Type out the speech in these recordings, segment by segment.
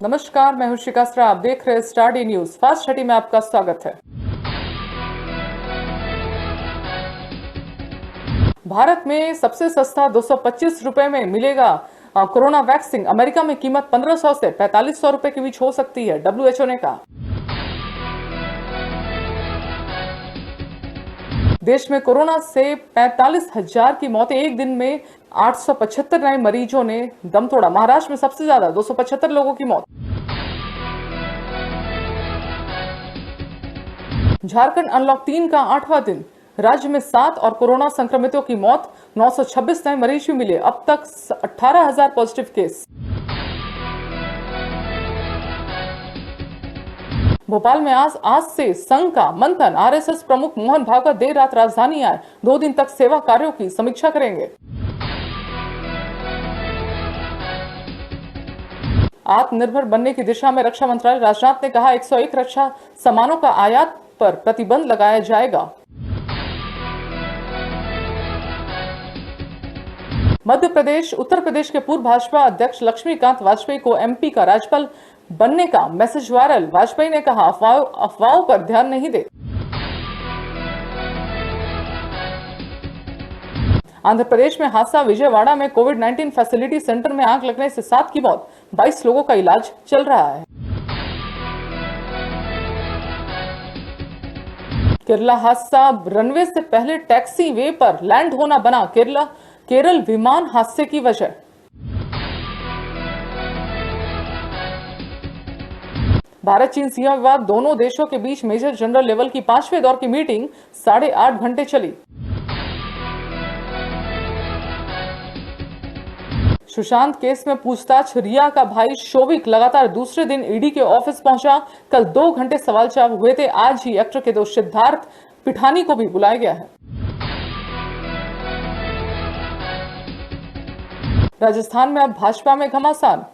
नमस्कार, मैं हूं शिकास्त्रा। आप देख रहे हैं स्टार डी न्यूज फास्ट 30 में आपका स्वागत है। भारत में सबसे सस्ता 225 रुपए में मिलेगा कोरोना वैक्सीन। अमेरिका में कीमत 1500 से 4500 रुपए के बीच हो सकती है, डब्ल्यूएचओ ने कहा। देश में कोरोना से 45,000 की मौतें, एक दिन में 875 नए मरीजों ने दम तोड़ा। महाराष्ट्र में सबसे ज्यादा 275 लोगों की मौत। झारखंड अनलॉक 3 का 8वां दिन, राज्य में 7 और कोरोना संक्रमितों की मौत। 926 नए मरीज भी मिले। अब तक 18,000 पॉजिटिव केस। भोपाल में आज से संघ का मंथन। आरएसएस प्रमुख मोहन भागवत देर रात राजधानी आए। 2 दिन तक सेवा कार्यों की समीक्षा करेंगे। आत्मनिर्भर बनने की दिशा में रक्षा मंत्रालय राजनाथ ने कहा 101 रक्षा सामानों का आयात पर प्रतिबंध लगाया जाएगा। मध्य प्रदेश उत्तर प्रदेश के पूर्व भाजपा अध्यक्ष लक्ष्मीकांत वाजपेयी को एमपी का राज्यपाल बनने का मैसेज वायरल। वाजपेयी ने कहा अफवाहों पर ध्यान नहीं दे। आंध्र प्रदेश में हादसा। विजयवाड़ा में कोविड-19 फैसिलिटी सेंटर में आग लगने से 7 की मौत। 22 लोगों का इलाज चल रहा है। केरला हादसा। रनवे से पहले टैक्सी वे पर लैंड होना बना केरल विमान हादसे की वजह। भारत चीन सीमा विवाद। दोनों देशों के बीच मेजर जनरल लेवल की 5वें दौर की मीटिंग 8.5 घंटे चली। सुशांत केस में पूछताछ। रिया का भाई शोविक लगातार दूसरे दिन ईडी के ऑफिस पहुंचा। कल 2 घंटे सवाल जवाब हुए थे। आज ही एक्टर के दोस्त सिद्धार्थ पिठानी को भी बुलाया गया है। राजस्थान में अब भाजपा में घमासान।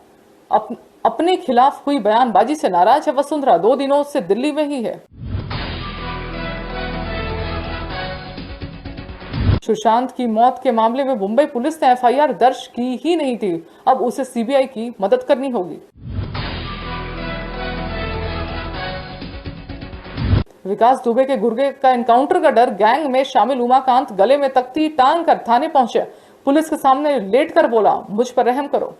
अपने खिलाफ हुई बयानबाजी से नाराज है वसुंधरा। 2 दिनों से दिल्ली में ही है। सुशांत की मौत के मामले में मुंबई पुलिस ने एफआईआर दर्ज की ही नहीं थी। अब उसे सीबीआई की मदद करनी होगी। विकास दुबे के गुर्गे का एनकाउंटर का डर। गैंग में शामिल उमाकांत गले में तख्ती टांग कर थाने पहुंचे। पुलिस के सामने लेटकर बोला, मुझ पर रहम करो।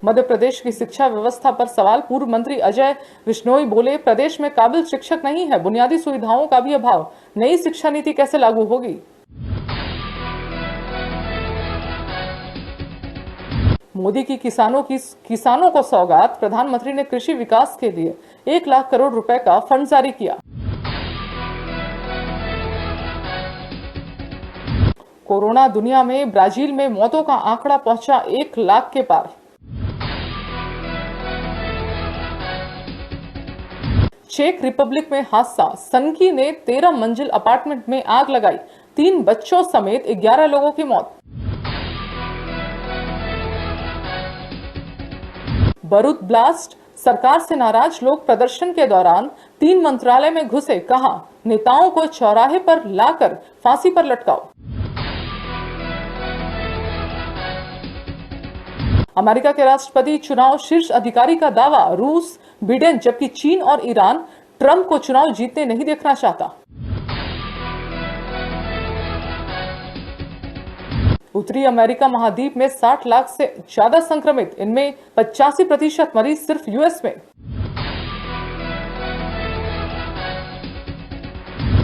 मध्य प्रदेश की शिक्षा व्यवस्था पर सवाल। पूर्व मंत्री अजय विश्नोई बोले, प्रदेश में काबिल शिक्षक नहीं है, बुनियादी सुविधाओं का भी अभाव। नई शिक्षा नीति कैसे लागू होगी? मोदी की किसानों को सौगात। प्रधानमंत्री ने कृषि विकास के लिए 1 लाख करोड़ रुपए का फंड जारी किया। कोरोना दुनिया में। ब्राजील में मौतों का आंकड़ा पहुंचा 1 लाख के पार। चेक रिपब्लिक में हादसा। सनकी ने 13 मंजिल अपार्टमेंट में आग लगाई। 3 बच्चों समेत 11 लोगों की मौत। बरूद ब्लास्ट। सरकार से नाराज लोग प्रदर्शन के दौरान 3 मंत्रालय में घुसे। कहा, नेताओं को चौराहे पर लाकर फांसी पर लटकाओ। अमेरिका के राष्ट्रपति चुनाव। शीर्ष अधिकारी का दावा, रूस बिडेन, जबकि चीन और ईरान ट्रंप को चुनाव जीतने नहीं देखना चाहता। उत्तरी अमेरिका महाद्वीप में 60 लाख से ज्यादा संक्रमित। इनमें 85% मरीज सिर्फ यूएस में।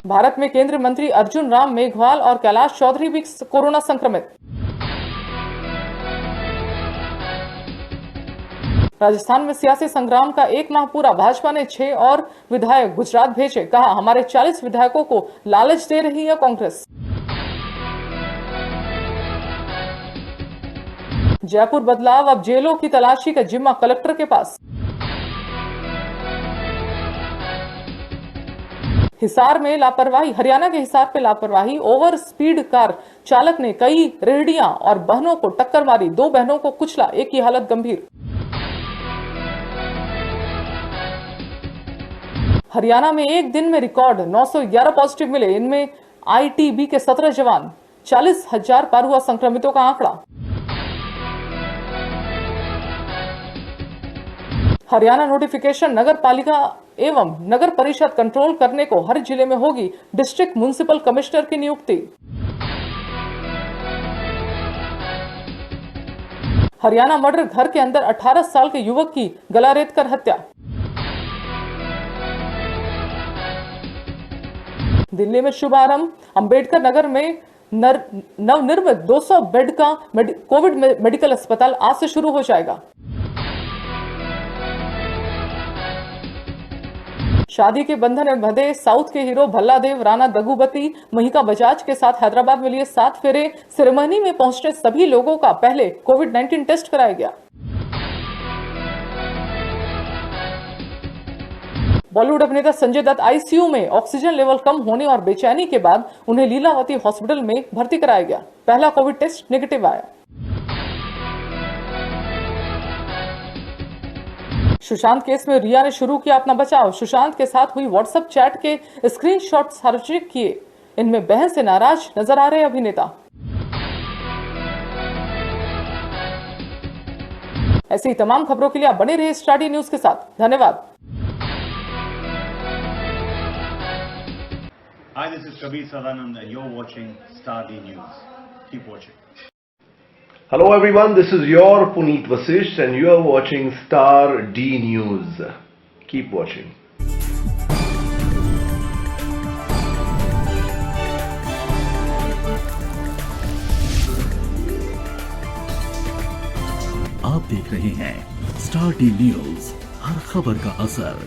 भारत में केंद्रीय मंत्री अर्जुन राम मेघवाल और कैलाश चौधरी भी कोरोना संक्रमित। राजस्थान में सियासी संग्राम का 1 माह पूरा। भाजपा ने 6 और विधायक गुजरात भेजे। कहा, हमारे 40 विधायकों को लालच दे रही है कांग्रेस। जयपुर बदलाव। अब जेलों की तलाशी का जिम्मा कलेक्टर के पास। हिसार में लापरवाही। हरियाणा के हिसार पे लापरवाही। ओवर स्पीड कार चालक ने कई रेहड़ियां और बहनों को टक्कर मारी। 2 बहनों को कुचला, एक की हालत गंभीर। हरियाणा में एक दिन में रिकॉर्ड 911 पॉजिटिव मिले। इनमें आईटीबी के 17 जवान। 40,000 पार हुआ संक्रमितों का आंकड़ा। हरियाणा नोटिफिकेशन नगर पालिका एवं नगर परिषद कंट्रोल करने को हर जिले में होगी डिस्ट्रिक्ट म्युनिसिपल कमिश्नर की नियुक्ति। हरियाणा मर्डर, घर के अंदर 18 साल के युवक की गला रेत कर हत्या। दिल्ली में शुभारंभ, अंबेडकर नगर में नवनिर्मित 200 बेड का कोविड मेडिकल अस्पताल आज से शुरू हो जाएगा। शादी के बंधन में बंधे साउथ के हीरो भल्लादेव, राणा दगुबती, महिका बजाज के साथ हैदराबाद में लिए 7 फेरे। सेरेमनी में पहुंचने सभी लोगों का पहले कोविड-19 टेस्ट कराया गया। बॉलीवुड अभिनेता संजय दत्त आईसीयू में, ऑक्सीजन लेवल कम होने और बेचैनी के बाद उन्हें लीलावती हॉस्पिटल में भर्ती कराया गया। पहला कोविड टेस्ट नेगेटिव आया। सुशांत केस में रिया ने शुरू किया अपना बचाव। सुशांत के साथ हुई व्हाट्सएप चैट के स्क्रीनशॉट सार्वजनिक किए। इनमें बहन से नाराज नजर आ रहे अभिनेता। ऐसी तमाम खबरों के लिए आप बने रहिए स्टार डी न्यूज के साथ। धन्यवाद। Hi, this is Kabir Sadanand and you're watching Star D News. Keep watching. Hello everyone, this is your Puneet Vasisht and you are watching Star D News. Keep watching. आप देख रहे हैं star D news, हर खबर का असर।